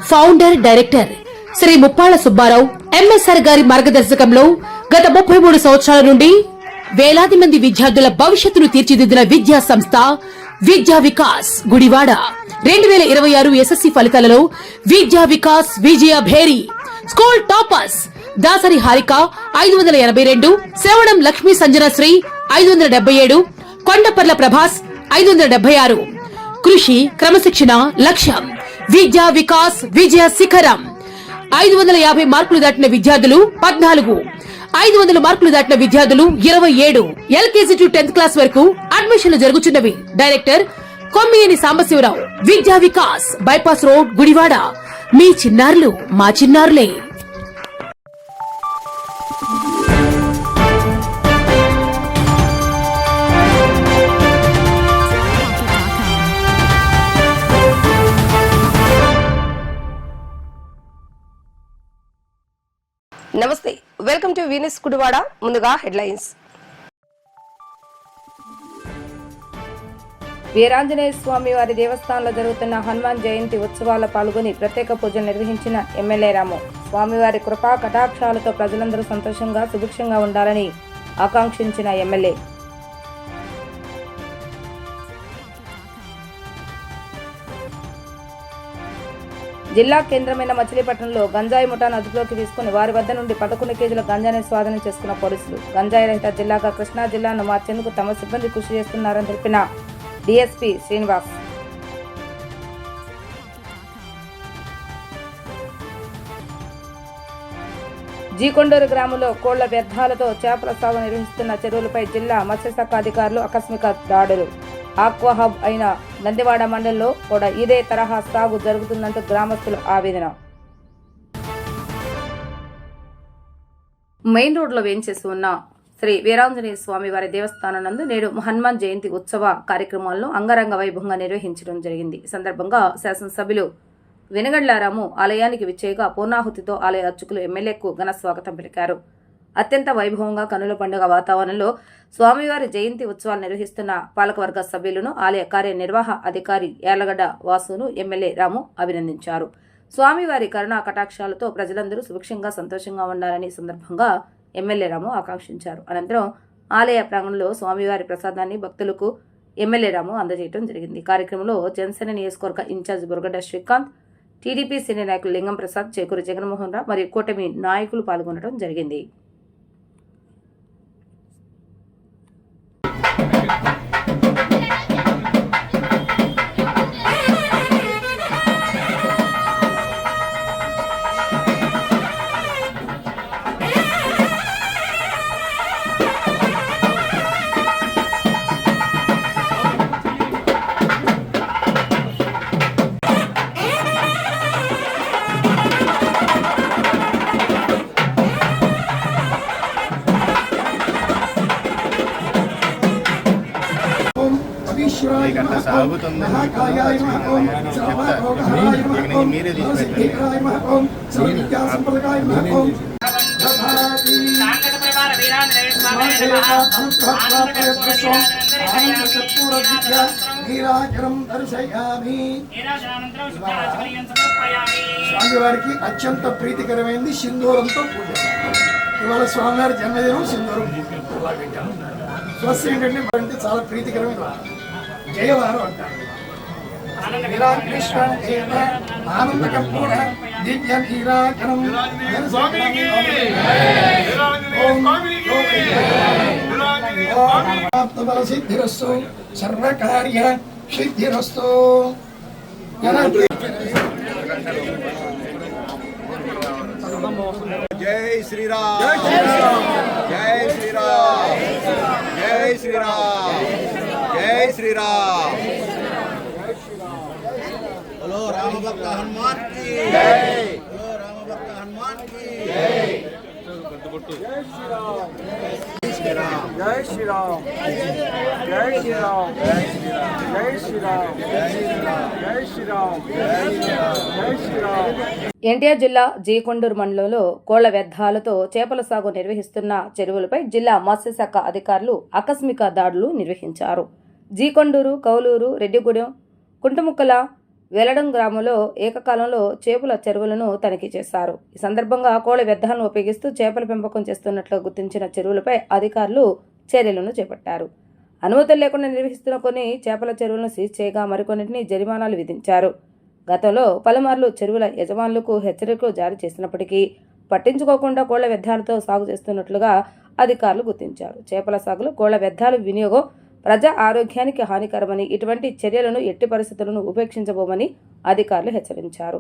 Founder director Shri Muppalla Subbarao MSR గారి మార్గదర్శకంలో గత 33 సంవత్సరాల నుండి వేలాది మంది విద్యార్థుల భవిష్యత్తును తీర్చిదిద్దిన విద్యా సంస్థ విద్యా వికాస్ గుడివాడ 2026 ఎస్ఎస్సి ఫలితాలలో విద్యా వికాస్ విజయ భేరి స్కూల్ టాపర్స్ దాసరి హారిక 582, శ్రవణం లక్ష్మీ సంజనశ్రీ 577, కొండపర్ల ప్రభాస్ 576. కృషి క్రమశిక్షణ లక్ష్యం విద్యా వికాస్ విజయ శిఖరం. 550 మార్కులు దాటిన విద్యార్థులు 14, 500 మార్కులు దాటిన విద్యార్థులు 27. ఎల్కేజీ టు 10th క్లాస్ వరకు అడ్మిషన్లు జరుగుతున్నవి. డైరెక్టర్ కొమ్మియేని సాంబశివరావు. విద్యా వికాస్, బైపాస్ రోడ్, గుడివాడ. మీ చిన్నారులు మా చిన్నారులే. నమస్తే, వెల్కమ్ టు వీనస్ గుడివాడ. ముందుగా హెడ్లైన్స్. వీరాంజనేయ స్వామి వారి దేవస్థానంలో జరుగుతున్న హనుమాన్ జయంతి ఉత్సవాల్లో పాల్గొని ప్రత్యేక పూజలు నిర్వహించిన ఎమ్మెల్యే రాము. స్వామివారి కృపా కటాక్షాలతో ప్రజలందరూ సంతోషంగా సుభిక్షంగా ఉండాలని ఆకాంక్షించిన ఎమ్మెల్యే. జిల్లా కేంద్రమైన మచిలీపట్నంలో గంజాయి ముఠాను అదుపులోకి తీసుకుని వారి వద్ద నుండి 11 కేజీల గంజాయిని స్వాధీనం చేసుకున్న పోలీసులు. గంజాయి రహిత జిల్లాగా కృష్ణా జిల్లాను మార్చేందుకు తమ సిబ్బంది కృషి చేస్తున్నారని తెలిపిన డీఎస్పీ శ్రీనివాస్. జీకొండూరు గ్రామంలో కోళ్ల వ్యర్థాలతో చేపల సాగు నిర్వహిస్తున్న చెరువులపై జిల్లా మత్స్యశాఖ అధికారులు ఆకస్మిక దాడులు. ఆక్వా హబ్ అయిన నందివాడ మండలంలో కూడా ఇదే తరహా సాగు జరుగుతుందంటూ గ్రామస్తులు ఆవేదన. మెయిన్ రోడ్లో వేయించేసి ఉన్న శ్రీ వీరాంజనేయ స్వామి వారి దేవస్థానం నందు నేడు హనుమాన్ జయంతి ఉత్సవ కార్యక్రమాలను అంగరంగ వైభవంగా నిర్వహించడం జరిగింది. ఈ సందర్భంగా శాసనసభ్యులు వెనగండ్లారాము ఆలయానికి విచ్చేయగా పూర్ణాహుతితో ఆలయ అర్చకులు ఎమ్మెల్యేకు ఘన స్వాగతం పలికారు. అత్యంత వైభవంగా కనుల పండుగ వాతావరణంలో స్వామివారి జయంతి ఉత్సవాలు నిర్వహిస్తున్న పాలకవర్గ సభ్యులను ఆలయ కార్యనిర్వాహ అధికారి యార్లగడ్డ వాసును ఎమ్మెల్యే రాము అభినందించారు. స్వామివారి కరుణా కటాక్షాలతో ప్రజలందరూ సుభిక్షంగా సంతోషంగా ఉండాలని సందర్భంగా ఎమ్మెల్యే రాము ఆకాంక్షించారు. అనంతరం ఆలయ ప్రాంగణంలో స్వామివారి ప్రసాదాన్ని భక్తులకు ఎమ్మెల్యే రాము అందజేయడం జరిగింది. కార్యక్రమంలో జనసేన నియోజకవర్గ incharge Buragadda Srikanth, TDP senior నాయకులు లింగం ప్రసాద్, చేకూరి జగన్మోహన్ రావు మరియు కూటమి నాయకులు పాల్గొనడం జరిగింది. సాగుతుంది మీరే స్వామివారికి అత్యంత ప్రీతికరమైంది సింధూరంతో పూజ. ఇవాళ స్వామివారి జన్మదినం సింధూరం స్వస్తి ఏంటంటే చాలా ప్రీతికరమైన జయవారు అంటారు. ఆనంద కర్పూర దివ్య నీరాజనం బల సిద్ధిరస్తు సర్వకార్య సిద్ధిరస్తు. జై శ్రీరామ్, జై శ్రీరామ్, జై శ్రీరామ్, జై శ్రీరామ్. హలో రామభక్త హనుమాన్ కి జై, హలో రామభక్త హనుమాన్ కి జై. జై శ్రీరామ్, జై శ్రీరామ్, జై శ్రీరామ్, జై శ్రీరామ్, జై శ్రీరామ్, జై శ్రీరామ్, జై శ్రీరామ్, జై శ్రీరామ్. ఎన్టీఆర్ జిల్లా జీకొండూరు మండలంలో కోళ్ల వ్యర్థాలతో చేపల సాగు నిర్వహిస్తున్న చెరువులపై జిల్లా మత్స్యశాఖ అధికారులు ఆకస్మిక దాడులు నిర్వహించారు. జీకొండూరు, కౌలూరు, రెడ్డిగూడెం, కుంటముక్కల, వెలడం గ్రామంలో ఏకకాలంలో చేపల చెరువులను తనిఖీ చేశారు. ఈ సందర్భంగా కోళ్ల వ్యర్థాలను ఉపయోగిస్తూ చేపల పెంపకం చేస్తున్నట్లు గుర్తించిన చెరువులపై అధికారులు చర్యలను చేపట్టారు. అనుమతులు లేకుండా నిర్వహిస్తున్న కొన్ని చేపల చెరువులను సీజ్ చేయగా మరికొన్నింటిని జరిమానాలు విధించారు. గతంలో పలుమార్లు చెరువుల యజమానులకు హెచ్చరికలు జారీ చేసినప్పటికీ పట్టించుకోకుండా కోళ్ల వ్యర్థాలతో సాగు చేస్తున్నట్లుగా అధికారులు గుర్తించారు. చేపల సాగులో కోళ్ల వ్యర్థాల వినియోగం ప్రజా ఆరోగ్యానికి హానికరమని, ఇటువంటి చర్యలను ఎట్టి పరిస్థితులను ఉపేక్షించబోమని అధికారులు హెచ్చరించారు.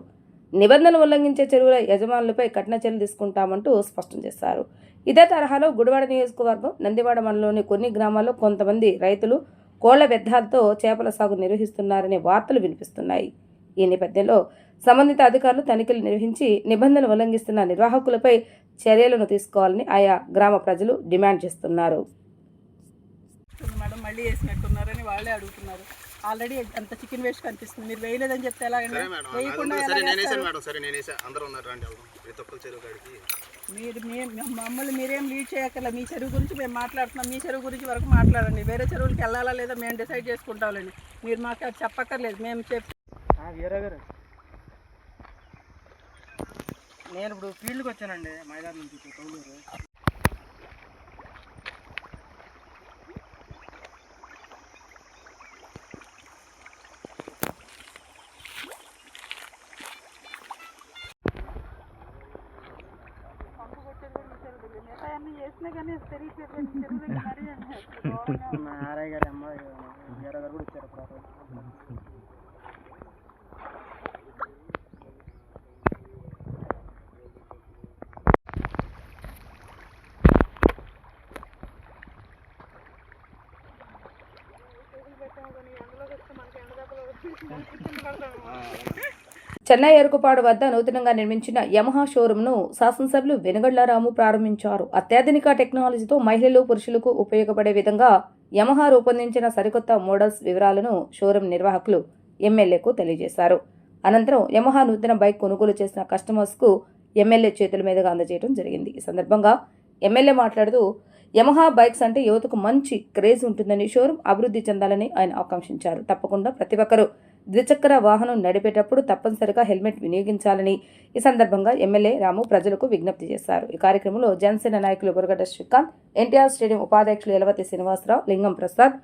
నిబంధనలు ఉల్లంఘించే చెరువుల యజమానులపై కఠిన చర్యలు తీసుకుంటామంటూ స్పష్టం చేశారు. ఇదే తరహాలో గుడివాడ నియోజకవర్గం నందివాడ మండలంలోని కొన్ని గ్రామాల్లో కొంతమంది రైతులు కోళ్ల వ్యర్థాలతో చేపల సాగు నిర్వహిస్తున్నారనే వార్తలు వినిపిస్తున్నాయి. ఈ నేపథ్యంలో సంబంధిత అధికారులు తనిఖీలు నిర్వహించి నిబంధనలు ఉల్లంఘిస్తున్న నిర్వాహకులపై చర్యలను తీసుకోవాలని ఆయా గ్రామ ప్రజలు డిమాండ్ చేస్తున్నారు. మేడం మళ్ళీ వేసినట్టున్నారని వాళ్ళే అడుగుతున్నారు. ఆల్రెడీ అంత చికెన్ వేస్ట్ కనిపిస్తుంది, మీరు వేయలేదని చెప్తే ఎలా? వేయకుండా మీరు మమ్మల్ని మీరేం లీడ్ చేయక్కర్లా. మీ చెరువు గురించి మేము మాట్లాడుతున్నాం, మీ చెరువు గురించి వరకు మాట్లాడండి. వేరే చెరువులకి వెళ్ళాలా లేదా మేము డిసైడ్ చేసుకుంటామండి. మీరు మాకు చెప్పక్కర్లేదు. మేము నేను ఇప్పుడు ఫీల్డ్కి వచ్చానండి, మైదాన్ నుంచి తౌలూరు. ఆర్ఐ గారు అమ్మాయి గారు కూడా వచ్చారు. చెన్నై ఎరుకుపాడు వద్ద నూతనంగా నిర్మించిన యమహా షోరూంను శాసనసభ్యులు వెనుగళ్ల రాము ప్రారంభించారు. అత్యాధునిక టెక్నాలజీతో మహిళలు, పురుషులకు ఉపయోగపడే విధంగా యమహా రూపొందించిన సరికొత్త మోడల్స్ వివరాలను షోరూం నిర్వాహకులు ఎమ్మెల్యేకు తెలియజేశారు. అనంతరం యమహా నూతన బైక్ కొనుగోలు చేసిన కస్టమర్స్కు ఎమ్మెల్యే చేతుల మీదుగా అందజేయడం జరిగింది. ఈ సందర్భంగా ఎమ్మెల్యే మాట్లాడుతూ యమహా బైక్స్ అంటే యువతకు మంచి క్రేజ్ ఉంటుందని, షోరూం అభివృద్ధి చెందాలని ఆయన ఆకాంక్షించారు. తప్పకుండా ప్రతి ఒక్కరూ ద్విచక్ర వాహనం నడిపేటప్పుడు తప్పనిసరిగా హెల్మెట్ వినియోగించాలని ఈ సందర్భంగా ఎమ్మెల్యే రాము ప్రజలకు విజ్ఞప్తి చేశారు. ఈ కార్యక్రమంలో జనసేన నాయకులు బురగడ్డ శ్రీకాంత్, ఎన్టీఆర్ స్టేడియం ఉపాధ్యక్షులు యలవతి శ్రీనివాసరావు, లింగం ప్రసాద్,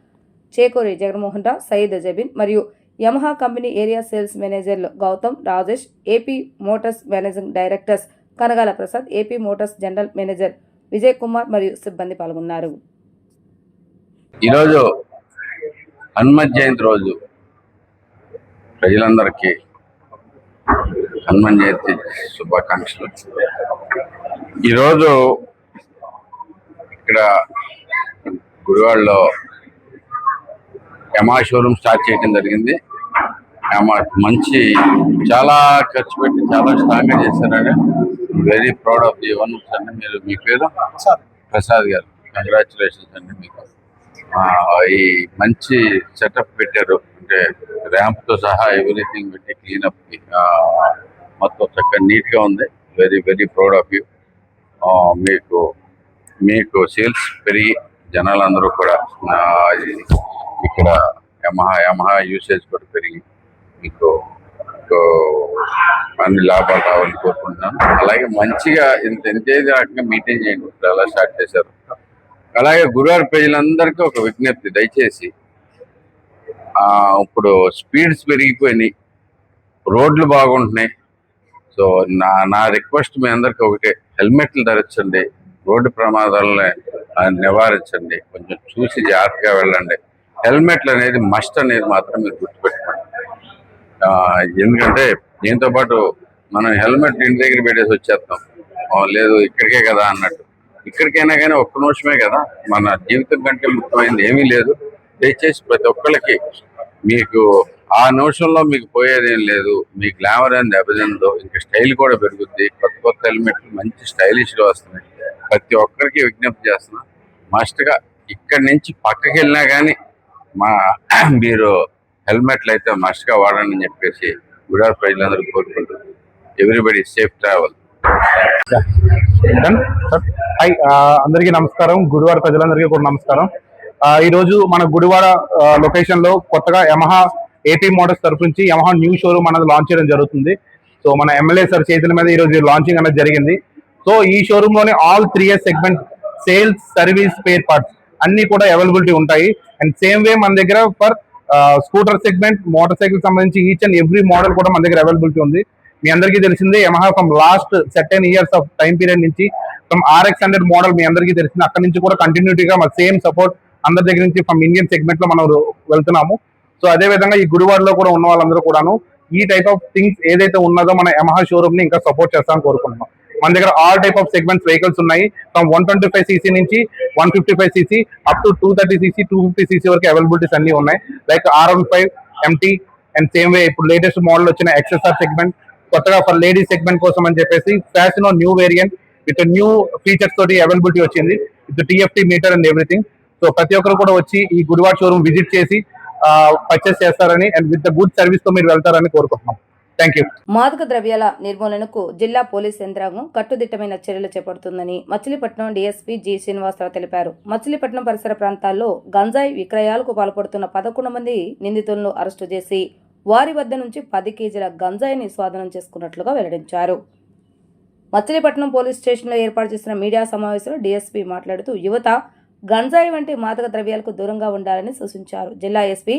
చేకూరి జగన్మోహన్ రావు, సయీద్ జబీన్ మరియు యమహా కంపెనీ ఏరియా సేల్స్ మేనేజర్లు Gautam, Rajesh, AP motors managing directors Kanagala Prasad, AP motors general manager Vijay Kumar మరియు సిబ్బంది పాల్గొన్నారు. ఈరోజు హనుమత్ జయంతి రోజు ప్రజలందరికీ హనుమాన్ జయంతి శుభాకాంక్షలు. ఈరోజు ఇక్కడ గుడివాడలో యమహా షోరూమ్ స్టార్ట్ చేయడం జరిగింది. మంచి చాలా ఖర్చు పెట్టి చాలా స్ట్రాంగ్గా చేశారని very proud of the owners అండి. మీరు మీ పేరు ప్రసాద్ గారు, కంగ్రాచులేషన్స్ అండి మీకు. ఈ మంచి సెటప్ పెట్టారు, అంటే ర్యాంప్తో సహా ఎవ్రీథింగ్ పెట్టి క్లీనప్ మొత్తం చక్కగా నీట్గా ఉంది. Very very proud of you. మీకు సేల్స్ పెరిగి జనాలందరూ కూడా ఇక్కడ యమహా యూసేజ్ కూడా పెరిగి మీకు అన్ని లాభాలు రావాలని కోరుకుంటున్నాను. అలాగే మంచిగా ఎంతే రకంగా మెయింటైన్ చేయండి. అలా స్టార్ట్ చేశారు. అలాగే గురువారం ప్రజలందరికీ ఒక విజ్ఞప్తి, దయచేసి ఇప్పుడు స్పీడ్స్ పెరిగిపోయినాయి, రోడ్లు బాగుంటున్నాయి. సో నా రిక్వెస్ట్ మీ అందరికీ ఒకటే, హెల్మెట్లు ధరించండి, రోడ్డు ప్రమాదాలని నివారించండి, కొంచెం చూసి జాగ్రత్తగా వెళ్ళండి. హెల్మెట్లు అనేది మస్ట్ అనేది మాత్రం మీరు గుర్తుపెట్టుకోండి. ఎందుకంటే దీంతో పాటు మనం హెల్మెట్ ఇంటి దగ్గర పెట్టేసి వచ్చేస్తాం, లేదు ఇక్కడికే కదా అన్నట్టు. ఇక్కడికైనా కానీ ఒక్క నిమిషమే కదా, మన జీవితం కంటే ముఖ్యమైనది ఏమీ లేదు. దయచేసి ప్రతి ఒక్కరికి మీకు ఆ నిమిషంలో మీకు పోయేదేం లేదు, మీ గ్లామర్ అనేది దెబ్బతిందో, ఇంకా స్టైల్ కూడా పెరుగుద్ది. కొత్త హెల్మెట్లు మంచి స్టైలిష్గా వస్తున్నాయి. ప్రతి ఒక్కరికి విజ్ఞప్తి చేస్తున్నా, మస్ట్గా ఇక్కడి నుంచి పక్కకి వెళ్ళినా కానీ మీరు హెల్మెట్లు అయితే మస్ట్గా వాడండి అని చెప్పేసి గుడివాడ ప్రజలందరూ కోరుకుంటున్నారు. Everybody safe travel. హాయ్, అందరికీ నమస్కారం. గుడివాడ ప్రజలందరికీ కూడా నమస్కారం. ఈరోజు మన గుడివాడ లొకేషన్ లో కొత్తగా యమహా ఏపీ మోటార్స్ తరఫు నుంచి యమహా న్యూ షోరూమ్ అనేది లాంచ్ చేయడం జరుగుతుంది. సో మన ఎమ్మెల్యే సార్ చేతుల మీద ఈరోజు లాంచింగ్ అనేది జరిగింది. సో ఈ షోరూమ్ లోని all 3S segment sales, service, spare parts అన్ని కూడా అవైలబిలిటీ ఉంటాయి. అండ్ సేమ్ వే మన దగ్గర for scooter segment, motor cycle సంబంధించి ఈచ్ అండ్ ఎవ్రీ మోడల్ కూడా మన దగ్గర అవైలబిలిటీ ఉంది. మీ అందరికీ తెలిసిందే Yamaha from last certain years of time period నుంచి ఫ్రమ్ RX100 మోడల్ మీ అందరికీ తెలిసింది, అక్కడ నుంచి కూడా కంటిన్యూటీగా మా సేమ్ సపోర్ట్ అందరి దగ్గర నుంచి ఫ్రమ్ ఇండియన్ సెగ్మెంట్ లో మనం వెళ్తున్నాము. సో అదే విధంగా ఈ గుడివాడలో కూడా ఉన్న వాళ్ళందరూ కూడాను ఈ టైప్ ఆఫ్ థింగ్స్ ఏదైతే ఉన్నదో మన యమహా షోరూమ్ ని ఇంకా సపోర్ట్ చేస్తామని కోరుకుంటున్నాం. మన దగ్గర all type of segments vehicles ఉన్నాయి. ఫ్రమ్ 125cc నుంచి 155cc up to 230cc 250cc వరకు అవైలబిలిటీస్ అన్ని ఉన్నాయి. Like R15 MT and same way ఇప్పుడు లేటెస్ట్ మోడల్ వచ్చిన XSR సెగ్మెంట్, కొత్తగా ఫర్ లేడీస్ సెగ్మెంట్ కోసం అని చెప్పేసి fashion new variant with new features తోటి అవైలబిలిటీ వచ్చింది with TFT meter and everything. So ప్రతి ఒక్కరు కూడా వచ్చి ఈ గుడివాడ షోరూమ్ విజిట్ చేసి పర్చేస్ చేస్తారని and with the good service తో మీరు వెళ్తారని కోరుకుంటున్నాం. Thank you. మాదక ద్రవ్యాల నిర్మూలనకు జిల్లా పోలీస్ యంత్రాంగం కట్టుదిట్టమైన చర్యలు చేపడుతుందని మచిలీపట్నం డీఎస్పీ జి శ్రీనివాసరావు తెలిపారు. మచిలీపట్నం పరిసర ప్రాంతాల్లో గంజాయి విక్రయాలకు పాల్పడుతున్న 11 మంది నిందితులను అరెస్టు చేసి వారి వద్ద నుంచి 10 కేజీల గంజాయిని స్వాధీనం చేసుకున్నట్లుగా వెల్లడించారు. మచిలీపట్నం పోలీస్ స్టేషన్లో ఏర్పాటు చేసిన మీడియా సమావేశంలో డీఎస్పీ మాట్లాడుతూ యువత గంజాయి వంటి మాదక ద్రవ్యాలకు దూరంగా ఉండాలని సూచించారు. జిల్లా ఎస్పీ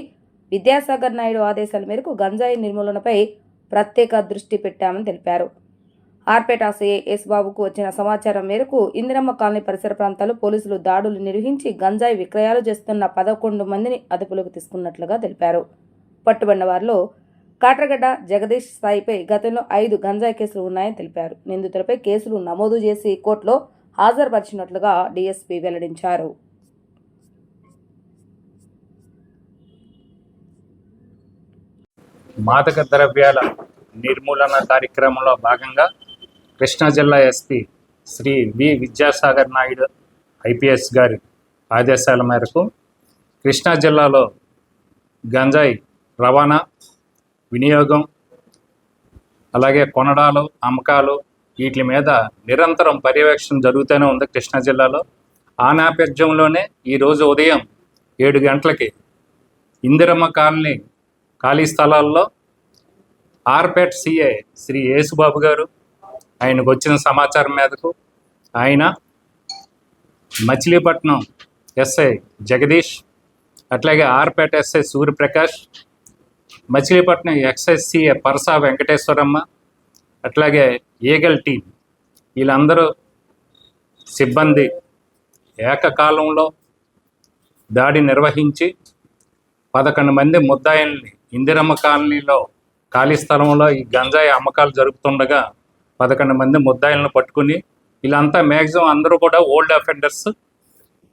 విద్యాసాగర్ నాయుడు ఆదేశాల మేరకు గంజాయి నిర్మూలనపై ప్రత్యేక దృష్టి పెట్టామని తెలిపారు. ఆర్పేట సిఐ ఎస్ బాబుకు వచ్చిన సమాచారం మేరకు ఇందిరమ్మ కాలనీ పరిసర ప్రాంతాల్లో పోలీసులు దాడులు నిర్వహించి గంజాయి విక్రయాలు చేస్తున్న 11 మందిని అదుపులోకి తీసుకున్నట్లుగా తెలిపారు. పట్టుబడిన వారిలో కాట్రగడ్డ జగదీష్ సాయిపై గతంలో 5 గంజాయి కేసులు ఉన్నాయని తెలిపారు. నిందితులపై కేసులు నమోదు చేసి కోర్టులో హాజరుపరిచినట్లుగా డీఎస్పీ వెల్లడించారు. మాదక ద్రవ్యాల నిర్మూలన కార్యక్రమంలో భాగంగా కృష్ణా జిల్లా ఎస్పీ శ్రీ వి విద్యాసాగర్ నాయుడు IPS గారి ఆదేశాల మేరకు కృష్ణా జిల్లాలో గంజాయి రవాణా, వినియోగం, అలాగే కొనడాలు, అమ్మకాలు వీటి మీద నిరంతరం పర్యవేక్షణ జరుగుతూనే ఉంది కృష్ణా జిల్లాలో. ఆ నేపథ్యంలోనే ఈరోజు ఉదయం 7 గంటలకి ఇందిరమ్మ కాలనీ ఖాళీ స్థలాల్లో ఆర్పేట్ సిఐ శ్రీ యేసుబాబు గారు ఆయనకు వచ్చిన సమాచారం మేరకు ఆయన మచిలీపట్నం ఎస్ఐ జగదీష్, అట్లాగే Arpeta SI Suryaprakash, Machilipatnam excise CI Parasa Venkateswaramma, అట్లాగే ఈగల్ టీం వీళ్ళందరూ సిబ్బంది ఏకకాలంలో దాడి నిర్వహించి 11 మంది ముద్దాయిల్ని ఇందిరమ్మ కాలనీలో ఖాళీ స్థలంలో ఈ గంజాయి అమ్మకాలు జరుగుతుండగా 11 మంది ముద్దాయిలను పట్టుకుని వీళ్ళంతా మ్యాక్సిమం అందరూ కూడా ఓల్డ్ అఫెండర్స్.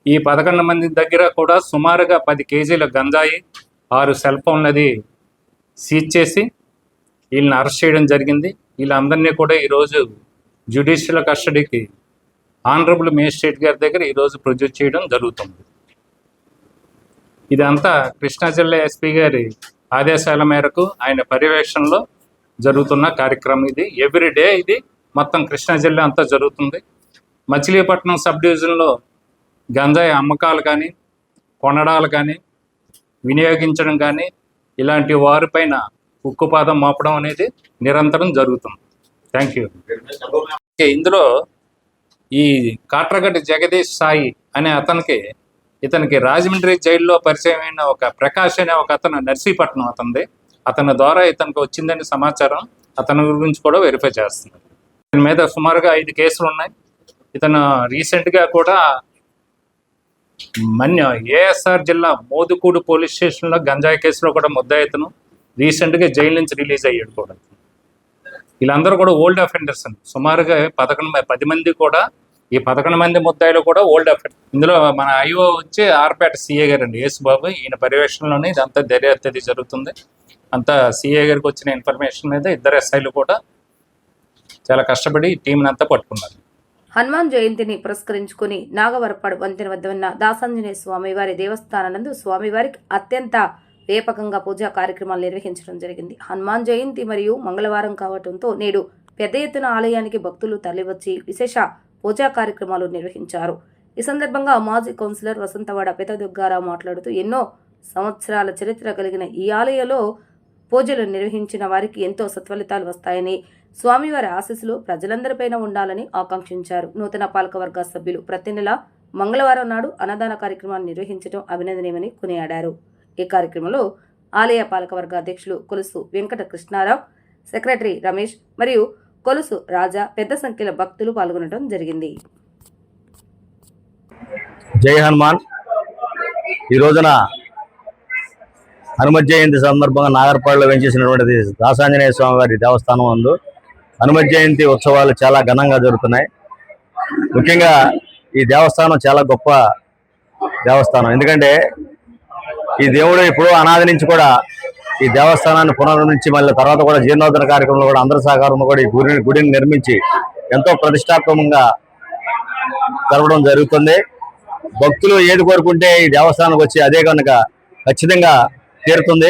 ఈ 11 మంది దగ్గర కూడా సుమారుగా 10 కేజీల గంజాయి, 6 సెల్ ఫోన్లది సీజ్ చేసి వీళ్ళని అరెస్ట్ చేయడం జరిగింది. వీళ్ళందరినీ కూడా ఈరోజు జ్యుడిషియల్ కస్టడీకి ఆనరబుల్ మేజిస్ట్రేట్ గారి దగ్గర ఈరోజు ప్రొడ్యూస్ చేయడం జరుగుతుంది. ఇదంతా కృష్ణా జిల్లా ఎస్పీ గారి ఆదేశాల మేరకు ఆయన పర్యవేక్షణలో జరుగుతున్న కార్యక్రమం. ఇది ఎవ్రీడే ఇది మొత్తం కృష్ణా జిల్లా అంతా జరుగుతుంది. మచిలీపట్నం సబ్ డివిజన్లో గంజాయి అమ్మకాలు కానీ, కొనడాలు కానీ, వినియోగించడం కానీ ఇలాంటి వారిపైన ఉక్కుపాదం మోపడం అనేది నిరంతరం జరుగుతుంది. Thank you. ఇందులో ఈ కాట్రగడ్డ జగదీష్ సాయి అనే ఇతనికి రాజమండ్రి జైల్లో పరిచయం అయిన ఒక ప్రకాష్ అనే ఒక అతను నర్సీపట్నం అతని ద్వారా ఇతనికి వచ్చిందని సమాచారం. అతని గురించి కూడా వెరిఫై చేస్తున్నారు. దీని మీద సుమారుగా 5 కేసులు ఉన్నాయి. ఇతను రీసెంట్గా కూడా ASR జిల్లా మోదుకూడు పోలీస్ స్టేషన్లో గంజాయి కేసులో కూడా ముద్దాయి ఇతను రీసెంట్గా జైలు నుంచి రిలీజ్ అయ్యాడు కూడా. వీళ్ళందరూ కూడా ఓల్డ్ అఫెండర్స్ అండి. సుమారుగా 10 మంది కూడా, ఈ 11 మంది ముద్దాయిలు కూడా ఓల్డ్ అఫెండర్. ఇందులో మన IO వచ్చి ఆర్పేట సిఏ గారు అండి యేసుబాబు. ఈయన పర్యవేక్షణలోనే ఇదంతా దర్యాప్తు జరుగుతుంది. అంతా సిఏ గారికి వచ్చిన ఇన్ఫర్మేషన్ మీద 2 SIలు కూడా చాలా కష్టపడి టీంని అంతా పట్టుకున్నారు. హనుమాన్ జయంతిని పురస్కరించుకుని నాగవరపాడు వంతెన వద్ద ఉన్న దాసాంజనేయ స్వామివారి దేవస్థానందు స్వామివారికి అత్యంత వ్యాపకంగా పూజా కార్యక్రమాలు నిర్వహించడం జరిగింది. హనుమాన్ జయంతి మరియు మంగళవారం కావడంతో నేడు పెద్ద ఎత్తున ఆలయానికి భక్తులు తరలివచ్చి విశేష పూజా కార్యక్రమాలు నిర్వహించారు. ఈ సందర్భంగా మాజీ కౌన్సిలర్ వసంతవాడ పెద్ద దుర్గారావు మాట్లాడుతూ ఎన్నో సంవత్సరాల చరిత్ర కలిగిన ఈ ఆలయంలో పూజలు నిర్వహించిన వారికి ఎంతో సత్ఫలితాలు వస్తాయని, స్వామివారి ఆశీస్సులు ప్రజలందరిపైన ఉండాలని ఆకాంక్షించారు. నూతన పాలకవర్గ సభ్యులు ప్రతి నెల మంగళవారం నాడు అన్నదాన కార్యక్రమాన్ని నిర్వహించడం అభినందనీయమని కొనియాడారు. ఈ కార్యక్రమంలో ఆలయ పాలకవర్గ అధ్యక్షులు కొలుసు వెంకట కృష్ణారావు, సెక్రటరీ రమేష్ మరియు కొలుసు రాజా పెద్ద సంఖ్యలో భక్తులు పాల్గొనడం జరిగింది. జై హనుమాన్. ఈ రోజున హనుమత్ జయంతి సందర్భంగా నాగర్పాడులో వెంచేసినటువంటి దాసాంజనేయ స్వామి వారి దేవస్థానం నందు హనుమత్ జయంతి ఉత్సవాలు చాలా ఘనంగా జరుగుతున్నాయి. ముఖ్యంగా ఈ దేవస్థానం చాలా గొప్ప దేవస్థానం. ఎందుకంటే ఈ దేవుడు ఇప్పుడు అనాది నుంచి కూడా ఈ దేవస్థానాన్ని పునర్నిర్మించి మళ్ళీ తర్వాత కూడా జీర్ణోద్ధరణ కార్యక్రమంలో కూడా అందరి సహకారంలో కూడా ఈ గుడిని నిర్మించి ఎంతో ప్రతిష్టాత్మకంగా జరగడం జరుగుతుంది. భక్తులు ఏది కోరుకుంటే ఈ దేవస్థానానికి వచ్చి అదే కనుక ఖచ్చితంగా తీరుతుంది.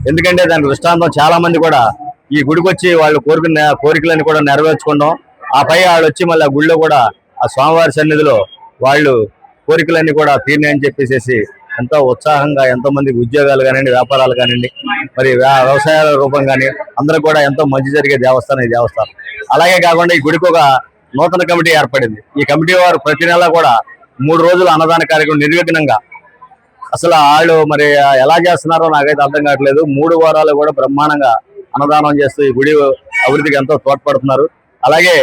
ఎందుకంటే దాని దృష్టాంతం చాలా మంది కూడా ఈ గుడికి వచ్చి వాళ్ళు కోరుకున్న కోరికలన్నీ కూడా నెరవేర్చుకోవడం, ఆ పై వాళ్ళు వచ్చి మళ్ళీ ఆ గుడిలో కూడా ఆ స్వామివారి సన్నిధిలో వాళ్ళు కోరికలన్నీ కూడా తీరినాయని చెప్పేసి ఎంతో ఉత్సాహంగా ఎంతో మందికి ఉద్యోగాలు కానివ్వండి, వ్యాపారాలు కానివ్వండి, మరి వ్యవసాయాల రూపం కానీ అందరూ కూడా ఎంతో మంచి జరిగే దేవస్థానం ఈ దేవస్థానం. అలాగే కాకుండా ఈ గుడికి ఒక నూతన కమిటీ ఏర్పడింది. ఈ కమిటీ వారు ప్రతి నెల కూడా 3 రోజులు అన్నదాన కార్యక్రమం నిర్విఘ్నంగా, అసలు వాళ్ళు మరి ఎలా చేస్తున్నారో నాకైతే అర్థం కావట్లేదు. 3 వారాలు కూడా బ్రహ్మాండంగా అన్నదానం చేస్తూ ఈ గుడి అభివృద్ధికి ఎంతో తోడ్పడుతున్నారు. అలాగే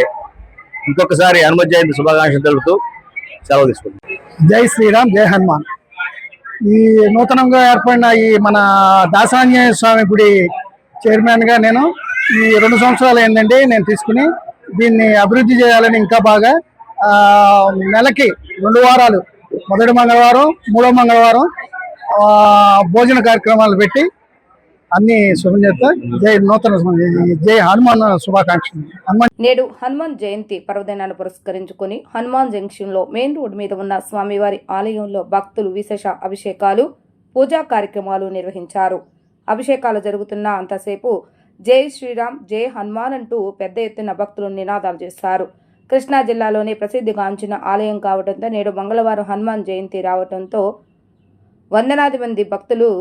ఇంకొకసారి హనుమత్ జయంతి శుభాకాంక్షలు తెలుపుతూ సెలవు తీసుకుంటాం. జై శ్రీరామ్, జై హనుమాన్. ఈ నూతనంగా ఏర్పడిన ఈ మన దాసాంజనేయ స్వామి గుడి చైర్మన్గా నేను ఈ 2 సంవత్సరాలు ఏంటంటే నేను తీసుకుని దీన్ని అభివృద్ధి చేయాలని ఇంకా బాగా నెలకి 2 వారాలు, మొదటి మంగళవారం, 3వ మంగళవారం భోజన కార్యక్రమాలు పెట్టి అన్ని శుభం చేస్తా. జై హనుమాన్ శుభాకాంక్షలు. నేడు హనుమాన్ జయంతి పర్వదినాన్ని పురస్కరించుకుని హనుమాన్ జంక్షన్ లో మెయిన్ రోడ్ మీద ఉన్న స్వామివారి ఆలయంలో భక్తులు విశేష అభిషేకాలు, పూజా కార్యక్రమాలు నిర్వహించారు. అభిషేకాలు జరుగుతున్న అంతసేపు జై శ్రీరామ్, జై హనుమాన్ అంటూ పెద్ద ఎత్తున భక్తులు నినాదాలు చేశారు. కృష్ణా జిల్లాలోనే ప్రసిద్ధిగాంచిన ఆలయం కావడంతో నేడు మంగళవారం హనుమాన్ జయంతి రావడంతో వందలాది మంది భక్తులు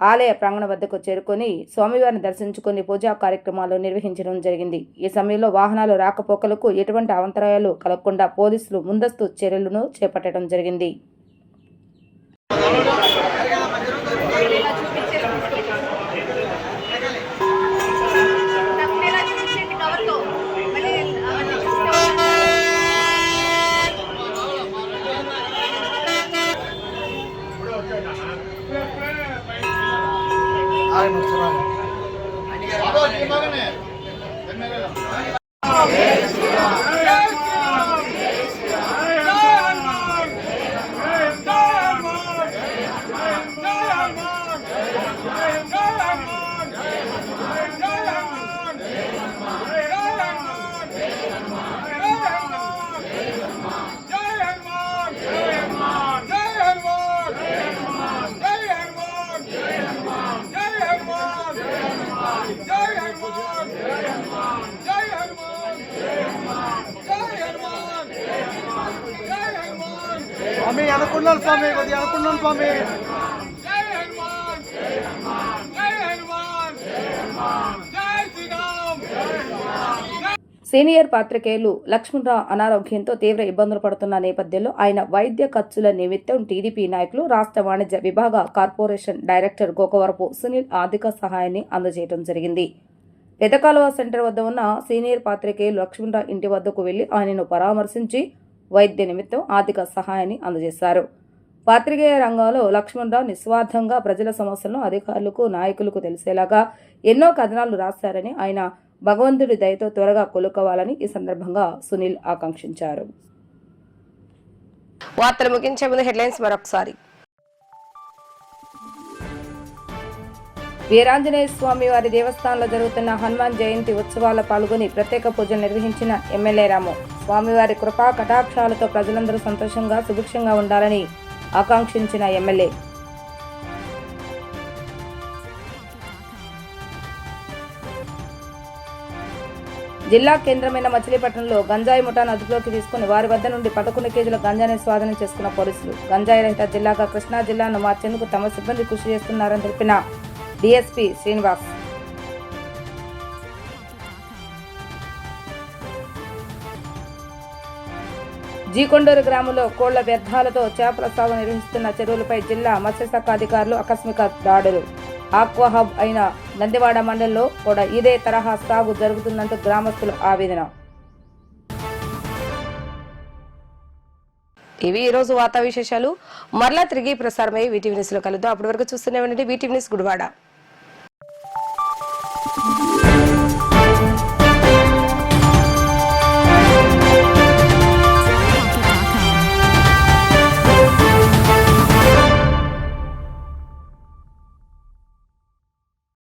ఆలయ ప్రాంగణం వద్దకు చేరుకొని స్వామివారిని దర్శించుకుని పూజా కార్యక్రమాలు నిర్వహించడం జరిగింది. ఈ సమయంలో వాహనాలు రాకపోకలకు ఎటువంటి అవంతరాయాలు కలగకుండా పోలీసులు ముందస్తు చర్యలను చేపట్టడం జరిగింది. స్వామి అనుకున్నాను, స్వామి కొద్దిగా అనుకున్నాను స్వామి. సీనియర్ పాత్రికేయులు లక్ష్మణరావు అనారోగ్యంతో తీవ్ర ఇబ్బందులు పడుతున్న నేపథ్యంలో ఆయన వైద్య ఖర్చుల నిమిత్తం టీడీపీ నాయకులు రాష్ట్ర వాణిజ్య విభాగ కార్పొరేషన్ డైరెక్టర్ గోకవరపు సునీల్ ఆర్థిక సహాయాన్ని అందజేయడం జరిగింది. పెదకాలువ సెంటర్ వద్ద ఉన్న సీనియర్ పాత్రికేయులు లక్ష్మణరావు ఇంటి వద్దకు వెళ్లి ఆయనను పరామర్శించి వైద్య నిమిత్తం ఆర్థిక సహాయాన్ని అందజేశారు. పాత్రికేయ రంగంలో లక్ష్మణరావు నిస్వార్థంగా ప్రజల సమస్యలను అధికారులకు, నాయకులకు తెలిసేలాగా ఎన్నో కథనాలు రాశారని, ఆయన భగవంతుడి దయతో త్వరగా కోలుకోవాలని ఈ సందర్భంగా సునీల్ ఆకాంక్షించారు. వార్తలు ముగించే ముందు హెడ్లైన్స్ మరొకసారి. వీరాంజనేయ స్వామి వారి దేవస్థానంలో జరుగుతున్న హనుమాన్ జయంతి ఉత్సవాల్లో పాల్గొని ప్రత్యేక పూజలు నిర్వహించిన ఎమ్మెల్యే రాము. స్వామివారి కృపా కటాక్షాలతో ప్రజలందరూ సంతోషంగా, సుభిక్షంగా ఉండాలని ఆకాంక్షించిన ఎమ్మెల్యే. జిల్లా కేంద్రమైన మచిలీపట్నంలో గంజాయి ముఠాను అదుపులోకి తీసుకుని వారి వద్ద నుండి 11 కేజీల గంజాయిని స్వాధీనం చేసుకున్న పోలీసులు. గంజాయి రహిత జిల్లాగా కృష్ణా జిల్లాను మార్చేందుకు తమ సిబ్బంది కృషి చేస్తున్నారని తెలిపిన డీఎస్పీ శ్రీనివాస్. జీకొండూరు గ్రామంలో కోళ్ల వ్యర్థాలతో చేపల సాగు నిర్వహిస్తున్న చెరువులపై జిల్లా మత్స్యశాఖ అధికారులు ఆకస్మిక దాడులు. ఆక్వా హబ్ అయిన నందివాడ మండలంలో కూడా ఇదే తరహా సాగు జరుగుతుందంటూ గ్రామస్తులు ఆవేదన. ఇవి ఈరోజు వార్తా విశేషాలు. మరలా తిరిగి ప్రసారమై వీటీవీ న్యూస్లో కలుద్దాం. అప్పటి వరకు చూస్తూనే ఉండండి వీటీవీ న్యూస్ గుడివాడ.